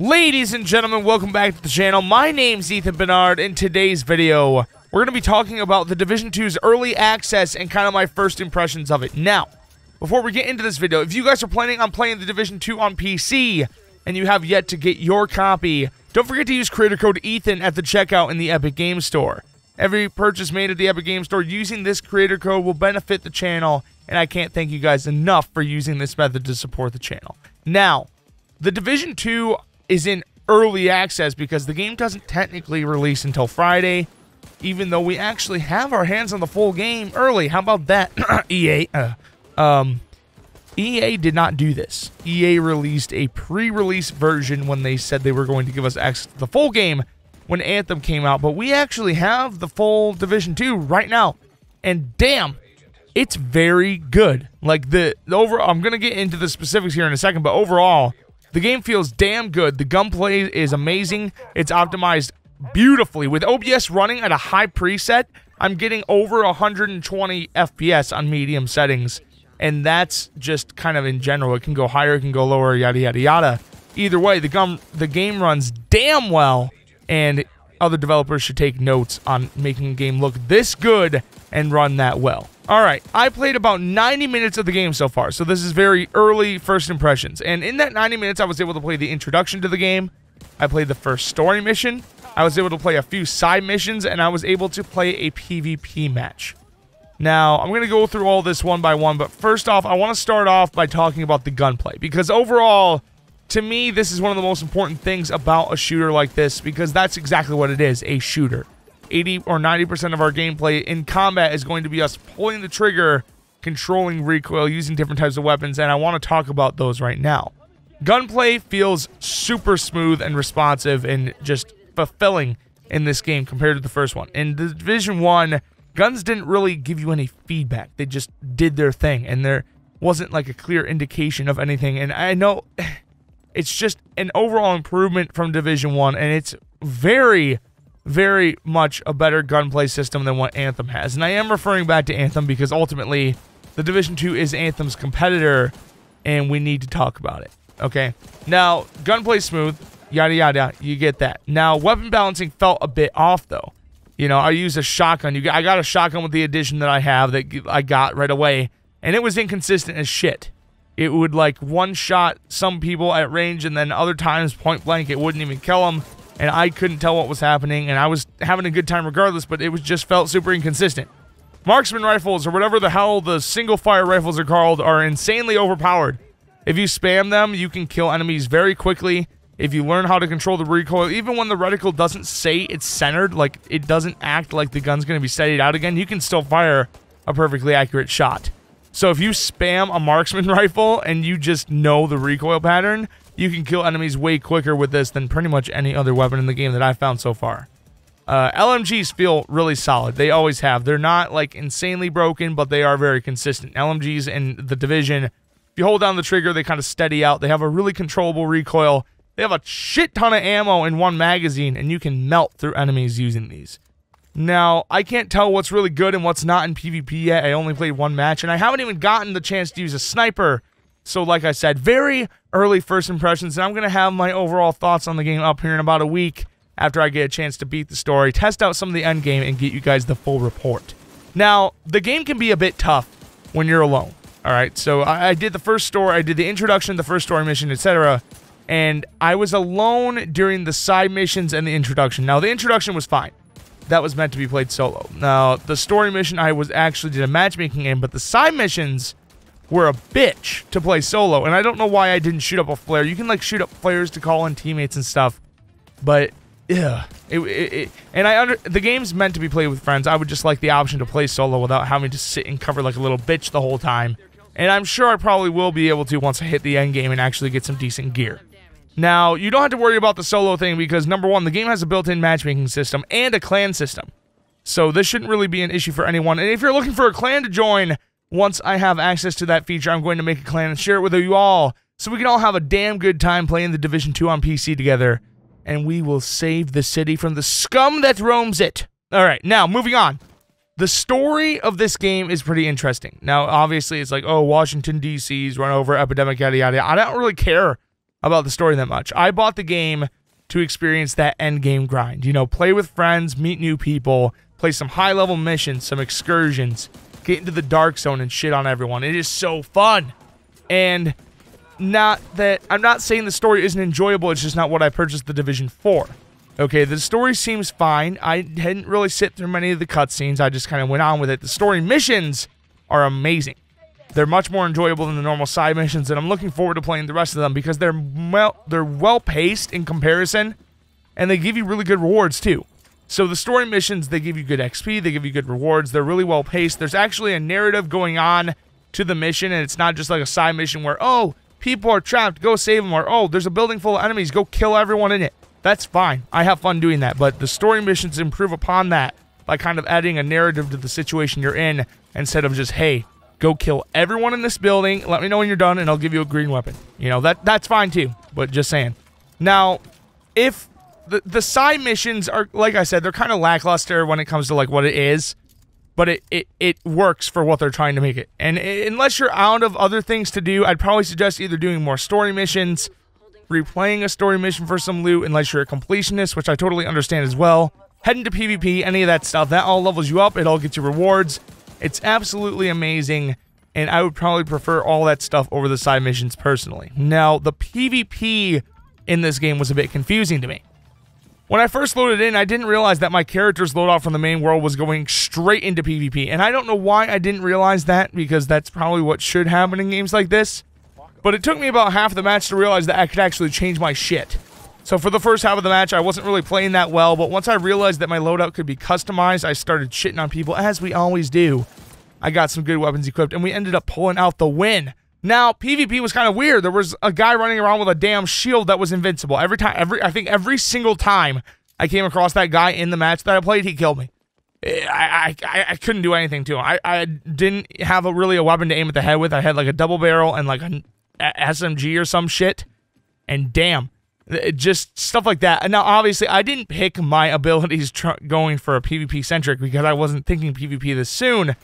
Ladies and gentlemen, welcome back to the channel. My name's Ethan Bernard. In today's video, we're going to be talking about the Division 2's early access and kind of my first impressions of it. Now, before we get into this video, if you guys are planning on playing the Division 2 on PC and you have yet to get your copy, don't forget to use creator code ETHAN at the checkout in the Epic Games Store. Every purchase made at the Epic Games Store using this creator code will benefit the channel, and I can't thank you guys enough for using this method to support the channel. Now, the Division 2 is in early access because the game doesn't technically release until Friday, even though we actually have our hands on the full game early. How about that? EA did not do this. EA released a pre-release version when they said they were going to give us access to the full game when Anthem came out, but we actually have the full Division 2 right now, and damn, it's very good. Like, the overall, I'm going to get into the specifics here in a second, but overall, the game feels damn good. The gunplay is amazing. It's optimized beautifully. With OBS running at a high preset, I'm getting over 120 FPS on medium settings. And that's just kind of in general. It can go higher, it can go lower, yada, yada, yada. Either way, the game runs damn well. And other developers should take notes on making a game look this good and run that well. Alright, I played about 90 minutes of the game so far, so this is very early first impressions. And in that 90 minutes, I was able to play the introduction to the game. I played the first story mission. I was able to play a few side missions, and I was able to play a PvP match. Now, I'm going to go through all this one by one, but first off, I want to start off by talking about the gunplay, because overall, to me, this is one of the most important things about a shooter like this, because that's exactly what it is, a shooter. 80 or 90% of our gameplay in combat is going to be us pulling the trigger, controlling recoil, using different types of weapons, and I want to talk about those right now. Gunplay feels super smooth and responsive and just fulfilling in this game compared to the first one. In the Division 1, guns didn't really give you any feedback. They just did their thing, and there wasn't like a clear indication of anything, and I know it's just an overall improvement from Division 1, and it's very much a better gunplay system than what Anthem has. And I am referring back to Anthem because ultimately the Division 2 is Anthem's competitor and we need to talk about it. Okay, now gunplay smooth, yada yada, you get that. Now weapon balancing felt a bit off though. You know, I used a shotgun. I got a shotgun with the addition that I have that I got right away, and it was inconsistent as shit. It would like one shot some people at range, and then other times point blank it wouldn't even kill them. And I couldn't tell what was happening, and I was having a good time regardless, but it was just felt super inconsistent. Marksman rifles, or whatever the hell the single-fire rifles are called, are insanely overpowered. If you spam them, you can kill enemies very quickly. If you learn how to control the recoil, even when the reticle doesn't say it's centered, like it doesn't act like the gun's going to be steadied out again, you can still fire a perfectly accurate shot. So if you spam a marksman rifle and you just know the recoil pattern, you can kill enemies way quicker with this than pretty much any other weapon in the game that I've found so far. LMGs feel really solid. They always have. They're not like insanely broken, but they are very consistent. LMGs in the Division, if you hold down the trigger, they kind of steady out. They have a really controllable recoil. They have a shit ton of ammo in one magazine, and you can melt through enemies using these. Now, I can't tell what's really good and what's not in PvP yet. I only played one match, and I haven't even gotten the chance to use a sniper. So, like I said, very early first impressions, and I'm going to have my overall thoughts on the game up here in about a week after I get a chance to beat the story, test out some of the end game, and get you guys the full report. Now, the game can be a bit tough when you're alone, alright? So, I did the first story, I did the introduction, the first story mission, etc., and I was alone during the side missions and the introduction. Now, the introduction was fine. That was meant to be played solo. Now, the story mission, I was actually did a matchmaking game, but the side missions were a bitch to play solo, and I don't know why I didn't shoot up a flare. You can like shoot up flares to call in teammates and stuff, but yeah, the game's meant to be played with friends. I would just like the option to play solo without having to sit and cover like a little bitch the whole time, and I'm sure I probably will be able to once I hit the end game and actually get some decent gear. Now, you don't have to worry about the solo thing because number one, the game has a built-in matchmaking system and a clan system, so this shouldn't really be an issue for anyone. And if you're looking for a clan to join, once I have access to that feature, I'm going to make a clan and share it with you all, so we can all have a damn good time playing the Division 2 on PC together, and we will save the city from the scum that roams it. Alright, now, moving on. The story of this game is pretty interesting. Now, obviously, it's like, oh, Washington, D.C.'s run over, epidemic, yada, yada. I don't really care about the story that much. I bought the game to experience that end game grind. You know, play with friends, meet new people, play some high-level missions, some excursions, get into the dark zone and shit on everyone. It is so fun. And not that I'm not saying the story isn't enjoyable, it's just not what I purchased the Division for. Okay, the story seems fine. I didn't really sit through many of the cutscenes. I just kind of went on with it. The story missions are amazing. They're much more enjoyable than the normal side missions, and I'm looking forward to playing the rest of them because they're well-paced in comparison, and they give you really good rewards too. So the story missions, they give you good XP, they give you good rewards, they're really well-paced. There's actually a narrative going on to the mission, and it's not just like a side mission where, oh, people are trapped, go save them, or, oh, there's a building full of enemies, go kill everyone in it. That's fine. I have fun doing that, but the story missions improve upon that by kind of adding a narrative to the situation you're in instead of just, hey, go kill everyone in this building, let me know when you're done, and I'll give you a green weapon. You know, that's fine too, but just saying. Now, if the side missions are, like I said, they're kind of lackluster when it comes to like what it is, but it works for what they're trying to make it. And unless you're out of other things to do, I'd probably suggest either doing more story missions, replaying a story mission for some loot, unless you're a completionist, which I totally understand as well. Heading to PvP, any of that stuff, that all levels you up, it all gets you rewards. It's absolutely amazing, and I would probably prefer all that stuff over the side missions personally. Now, the PvP in this game was a bit confusing to me. When I first loaded in, I didn't realize that my character's loadout from the main world was going straight into PvP, and I don't know why I didn't realize that, because that's probably what should happen in games like this. But it took me about half the match to realize that I could actually change my shit. So for the first half of the match, I wasn't really playing that well, but once I realized that my loadout could be customized, I started shitting on people, as we always do. I got some good weapons equipped, and we ended up pulling out the win. Now, PvP was kind of weird. There was a guy running around with a damn shield that was invincible. I think every single time I came across that guy in the match that I played, he killed me. I couldn't do anything to him. I didn't have really a weapon to aim at the head with. I had like a double barrel and like an SMG or some shit, and damn. Just stuff like that. And now, obviously, I didn't pick my abilities going for a PvP-centric because I wasn't thinking PvP this soon.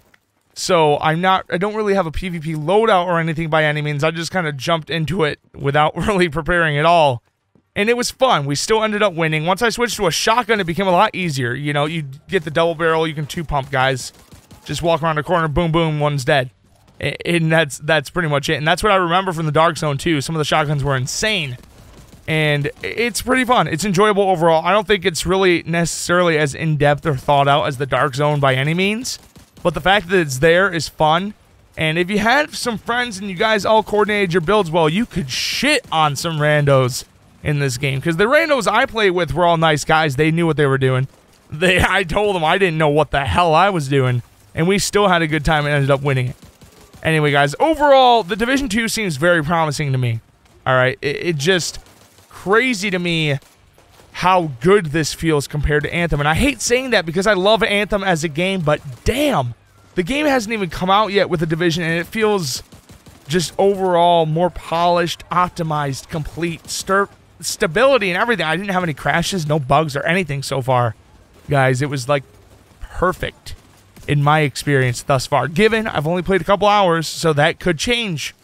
So, I don't really have a PvP loadout or anything by any means. I just kind of jumped into it without really preparing at all. And it was fun. We still ended up winning. Once I switched to a shotgun, it became a lot easier. You know, you get the double barrel, you can two-pump guys. Just walk around the corner, boom, boom, one's dead. And that's pretty much it. And that's what I remember from the Dark Zone, too. Some of the shotguns were insane. And it's pretty fun. It's enjoyable overall. I don't think it's really necessarily as in-depth or thought out as the Dark Zone by any means. But the fact that it's there is fun. And if you had some friends and you guys all coordinated your builds well, you could shit on some randos in this game. Because the randos I played with were all nice guys. They knew what they were doing. I told them I didn't know what the hell I was doing. And we still had a good time and ended up winning it. Anyway, guys, overall, the Division 2 seems very promising to me. Alright, it just... crazy to me how good this feels compared to Anthem. And I hate saying that because I love Anthem as a game, but damn, the game hasn't even come out yet with the Division, and it feels just overall more polished, optimized, complete, stability and everything. I didn't have any crashes, no bugs or anything so far. Guys, it was like perfect in my experience thus far. Given I've only played a couple hours, so that could change.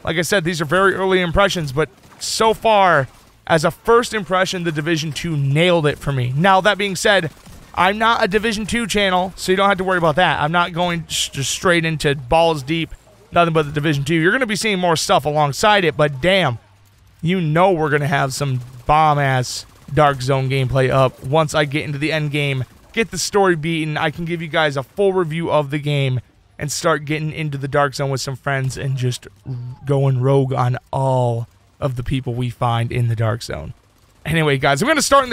Like I said, these are very early impressions, but so far, as a first impression, the Division 2 nailed it for me. Now, that being said, I'm not a Division 2 channel, so you don't have to worry about that. I'm not going just straight into balls deep, nothing but the Division 2. You're going to be seeing more stuff alongside it, but damn, you know we're going to have some bomb-ass Dark Zone gameplay up. Once I get into the end game, get the story beaten, I can give you guys a full review of the game and start getting into the Dark Zone with some friends and just going rogue on all of the people we find in the Dark Zone. Anyway, guys, I'm going to start in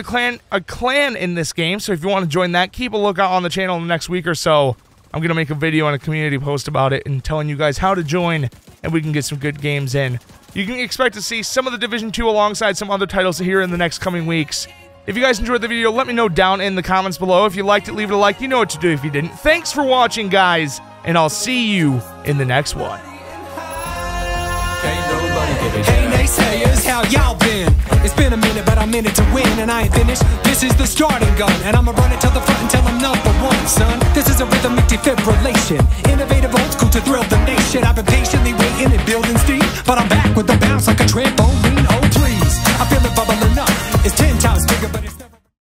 a clan in this game, so if you want to join that, keep a lookout on the channel in the next week or so. I'm going to make a video and a community post about it and telling you guys how to join, and we can get some good games in. You can expect to see some of the Division 2 alongside some other titles here in the next coming weeks. If you guys enjoyed the video, let me know down in the comments below. If you liked it, leave it a like. You know what to do if you didn't. Thanks for watching, guys, and I'll see you in the next one. Hey naysayers, how y'all been? It's been a minute, but I'm in it to win, and I ain't finished. This is the starting gun, and I'ma run it to the front until I'm #1, son. This is a rhythmic defibrillation, innovative old school to thrill the nation. I've been patiently waiting and building steam, but I'm back with the bounce like a trampoline.